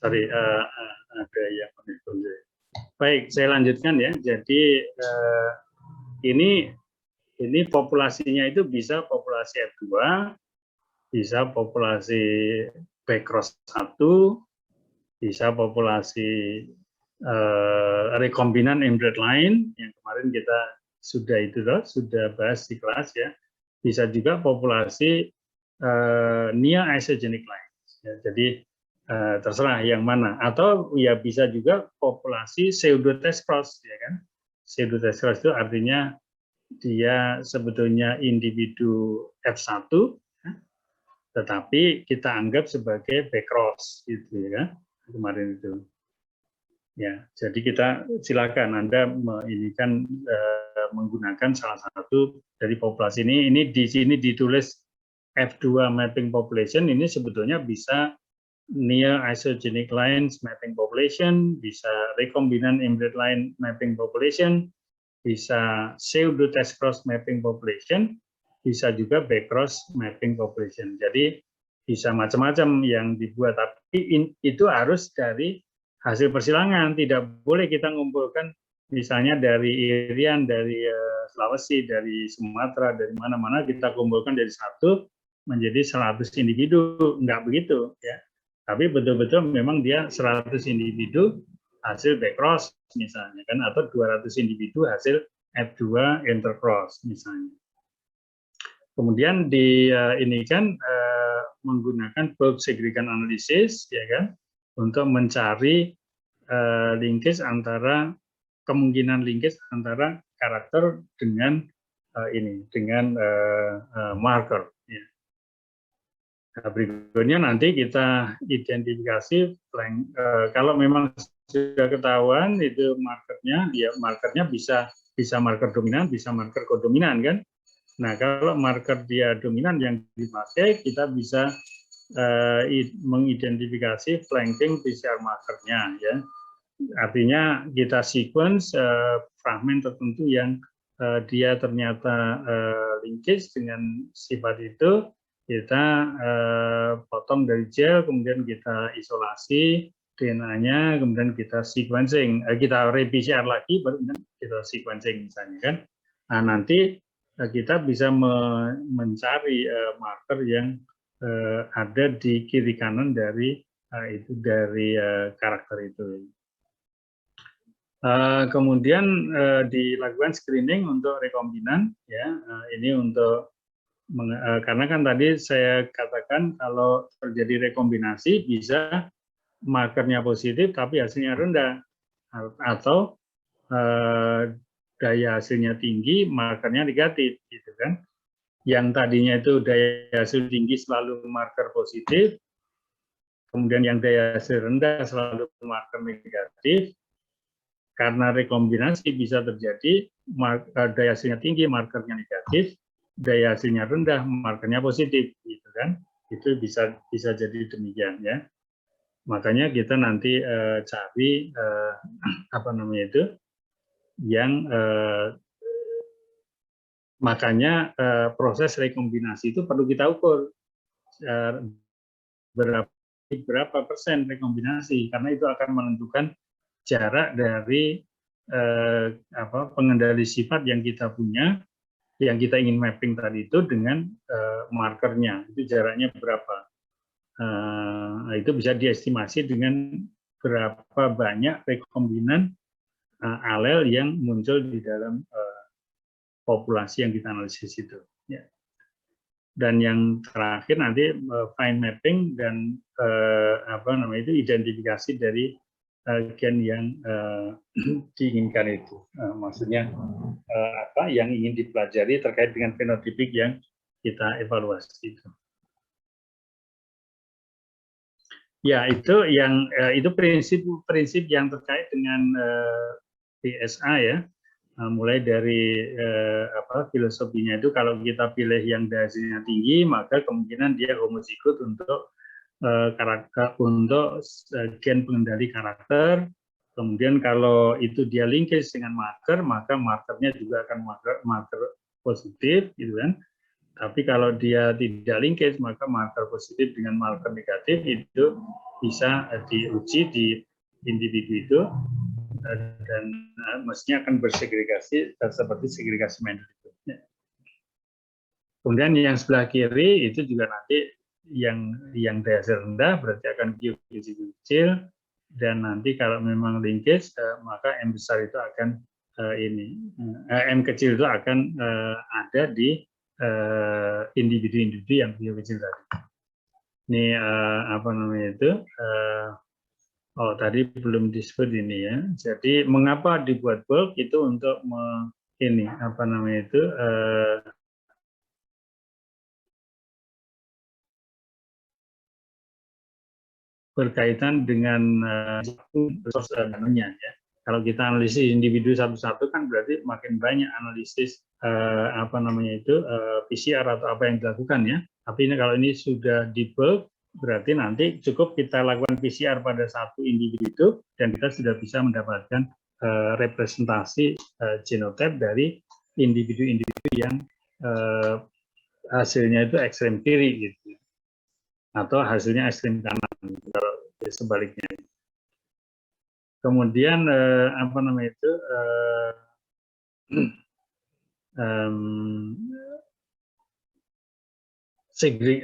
sorry, ada yang menelpon. Baik, saya lanjutkan ya. Jadi ini populasinya itu bisa populasi F2, bisa populasi backcross 1, bisa populasi rekombinan inbred lain yang kemarin kita sudah bahas di kelas ya. Bisa juga populasi near isogenic lines. Ya, jadi terserah yang mana, atau ya bisa juga populasi pseudo test cross ya kan. Pseudo test cross itu artinya dia sebetulnya individu F1 tetapi kita anggap sebagai backcross gitu ya kan kemarin itu. Ya, jadi kita silakan Anda menggunakan salah satu dari populasi ini. Ini di sini ditulis F2 mapping population, ini sebetulnya bisa near isogenic lines mapping population, bisa rekombinan inbred line mapping population, bisa pseudo test cross mapping population, bisa juga backcross mapping population. Jadi bisa macam-macam yang dibuat, tapi itu harus dari hasil persilangan. Tidak boleh kita mengumpulkan misalnya dari Irian, dari Sulawesi, dari Sumatera, dari mana-mana kita kumpulkan dari satu menjadi 100 individu. Enggak begitu ya. Tapi betul-betul memang dia 100 individu hasil backcross misalnya kan, atau 200 individu hasil F2 intercross misalnya. Kemudian ini kan menggunakan bulk segregation analysis ya kan untuk mencari linkage antara kemungkinan linkage antara karakter dengan marker. Ya. Nah, berikutnya nanti kita identifikasi kalau memang sudah ketahuan itu markernya, ya markernya bisa marker dominan, bisa marker kodominan kan. Nah, kalau marker dia dominan yang dipakai, kita bisa mengidentifikasi flanking PCR markernya ya. Artinya kita sequence fragmen tertentu yang dia ternyata linkage dengan sifat itu, kita potong dari gel, kemudian kita isolasi DNA-nya, kemudian kita sequencing, kita re-PCR lagi, baru kita sequencing misalnya kan. Nah, nanti kita bisa mencari marker yang ada di kiri kanan dari karakter itu. Kemudian dilakukan screening untuk rekombinan, ya. Ini untuk karena kan tadi saya katakan kalau terjadi rekombinasi bisa markernya positif tapi hasilnya rendah, atau daya hasilnya tinggi markernya negatif, gitu kan. Yang tadinya itu daya hasil tinggi selalu marker positif, kemudian yang daya hasil rendah selalu marker negatif. Karena rekombinasi bisa terjadi daya hasilnya tinggi markernya negatif, daya hasilnya rendah markernya positif, gitu kan. Itu bisa jadi demikian ya. Makanya kita nanti cari yang makanya proses rekombinasi itu perlu kita ukur berapa persen rekombinasi, karena itu akan menentukan jarak dari pengendali sifat yang kita punya, yang kita ingin mapping tadi itu dengan markernya, itu jaraknya berapa. Itu bisa diestimasi dengan berapa banyak rekombinan alel yang muncul di dalam populasi yang kita analisis itu. Ya. Dan yang terakhir nanti fine mapping dan identifikasi dari gen yang diinginkan itu, maksudnya yang ingin dipelajari terkait dengan fenotipik yang kita evaluasi itu. Ya, itu prinsip yang terkait dengan PSA ya. Mulai dari filosofinya itu, kalau kita pilih yang daya hasilnya tinggi, maka kemungkinan dia homozigot untuk gen pengendali karakter. Kemudian kalau itu dia linkage dengan marker, maka markernya juga akan marker positif, gitu kan. Tapi kalau dia tidak linkage, maka marker positif dengan marker negatif itu bisa diuji di individu itu, dan mestinya akan bersegregasi seperti segregasi Mendel itu. Kemudian yang sebelah kiri itu juga nanti yang dasar rendah berarti akan Q kecil, dan nanti kalau memang linkage maka M besar itu akan M kecil itu akan ada di individu-individu yang Q kecil tadi. Ini apa namanya itu? Oh, tadi belum disebut ini ya. Jadi mengapa dibuat bulk itu untuk ini apa namanya itu? Berkaitan dengan resource dananya ya. Kalau kita analisis individu satu-satu kan berarti makin banyak analisis apa namanya itu PCR atau apa yang dilakukan ya. Tapi ini kalau ini sudah di bulk berarti nanti cukup kita lakukan PCR pada satu individu dan kita sudah bisa mendapatkan representasi genotype dari individu-individu yang hasilnya itu ekstrem kiri gitu. Atau hasilnya ekstrem kanan kalau sebaliknya. Kemudian apa namanya itu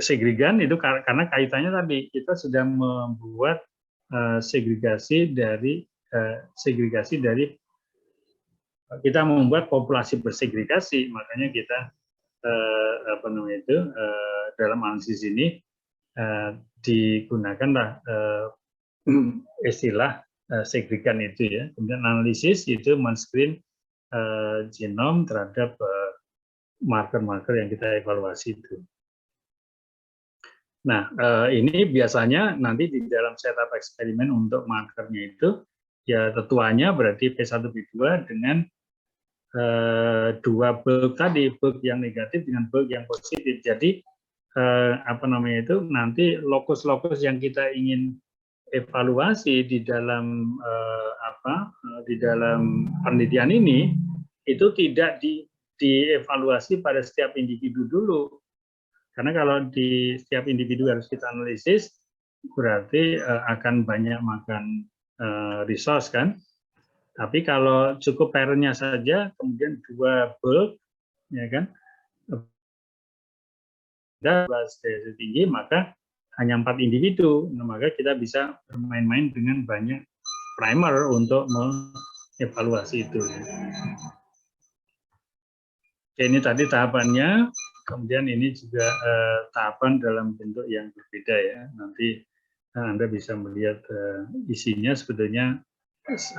segregan itu karena kaitannya tadi kita sudah membuat segregasi dari kita membuat populasi bersegregasi, makanya kita apa namanya itu dalam analisis ini digunakanlah istilah segregan itu ya. Kemudian analisis itu men-screen genom terhadap marker-marker yang kita evaluasi itu. Nah, ini biasanya nanti di dalam setup eksperimen untuk markernya itu ya tetuanya berarti P1 P2 dengan dua bulk tadi, bulk yang negatif dengan bulk yang positif. Jadi apa namanya itu nanti lokus-lokus yang kita ingin evaluasi di dalam di dalam penelitian ini itu tidak dievaluasi pada setiap individu dulu, karena kalau di setiap individu harus kita analisis berarti akan banyak makan resource kan. Tapi kalau cukup parentnya saja kemudian dua bulk ya kan derajat tinggi, maka hanya 4 individu, nah, maka kita bisa bermain-main dengan banyak primer untuk mengevaluasi itu. Oke, ini tadi tahapannya, kemudian ini juga tahapan dalam bentuk yang berbeda ya. Nanti Anda bisa melihat isinya sebetulnya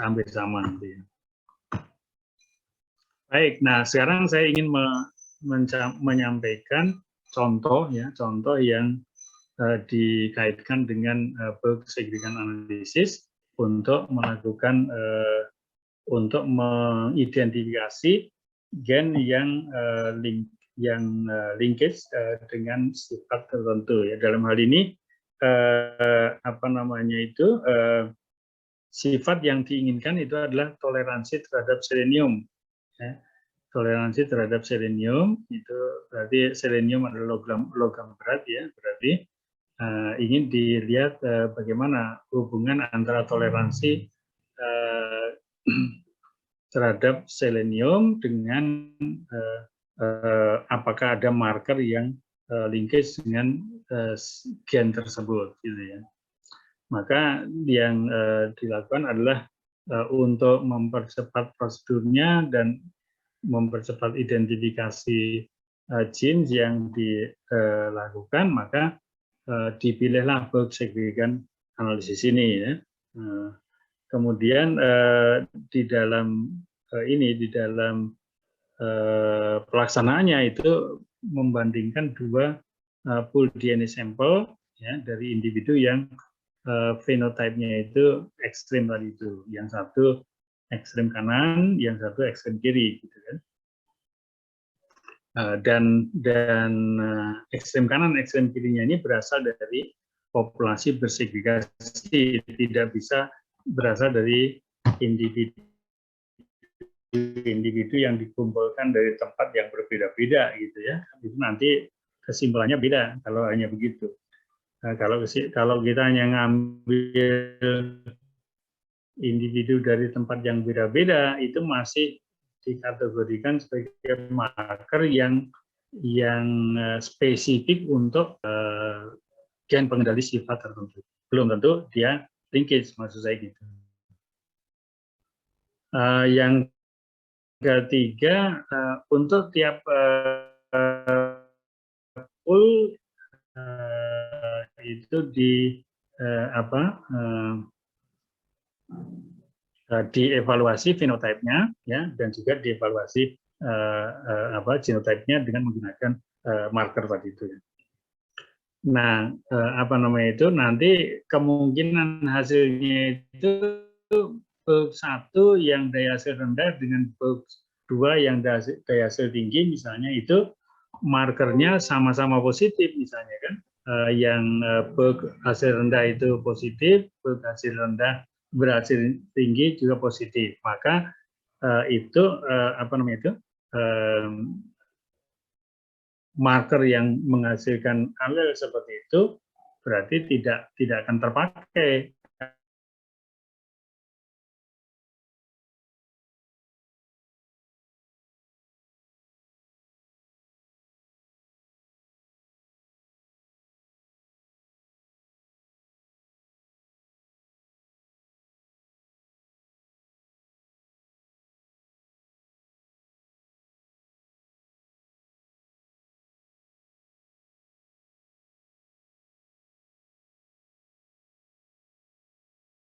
hampir sama nanti. Baik, nah sekarang saya ingin menyampaikan contoh ya, contoh yang dikaitkan dengan bulk segregan analisis untuk melakukan untuk mengidentifikasi gen yang linkage dengan sifat tertentu ya. Dalam hal ini apa namanya itu sifat yang diinginkan itu adalah toleransi terhadap selenium ya. Toleransi terhadap selenium itu berarti selenium adalah logam berat ya, berarti ingin dilihat bagaimana hubungan antara toleransi terhadap selenium dengan apakah ada marker yang linkage dengan gen tersebut gitu ya. Maka yang dilakukan adalah untuk mempercepat prosedurnya dan mempercepat identifikasi genes yang dilakukan, maka dipilihlah bulk segregan analisis ini ya. Kemudian di dalam di dalam pelaksanaannya itu membandingkan dua pool DNA sampel ya dari individu yang fenotipenya itu ekstrem tadi itu, yang satu ekstrem kanan, yang satu ekstrem kiri gitu kan. Dan ekstrem kanan, ekstrem kirinya ini berasal dari populasi bersegregasi, tidak bisa berasal dari individu individu yang dikumpulkan dari tempat yang berbeda-beda gitu ya. Itu nanti kesimpulannya beda kalau hanya begitu. Nah, kalau kita hanya ngambil individu dari tempat yang beda-beda, itu masih dikategorikan sebagai marker yang spesifik untuk gen pengendali sifat tertentu. Belum tentu dia linkage, maksud saya gitu. Yang ketiga, untuk tiap pool itu dievaluasi fenotipenya, ya, dan juga dievaluasi genotipenya dengan menggunakan marker tadi itu. Nah, nanti kemungkinan hasilnya itu bulk 1 yang daya hasil rendah dengan bulk 2 yang daya hasil tinggi, misalnya itu markernya sama-sama positif, misalnya kan. Yang bulk hasil rendah itu positif, bulk hasil rendah berhasil tinggi juga positif. Maka itu marker yang menghasilkan alel seperti itu berarti tidak akan terpakai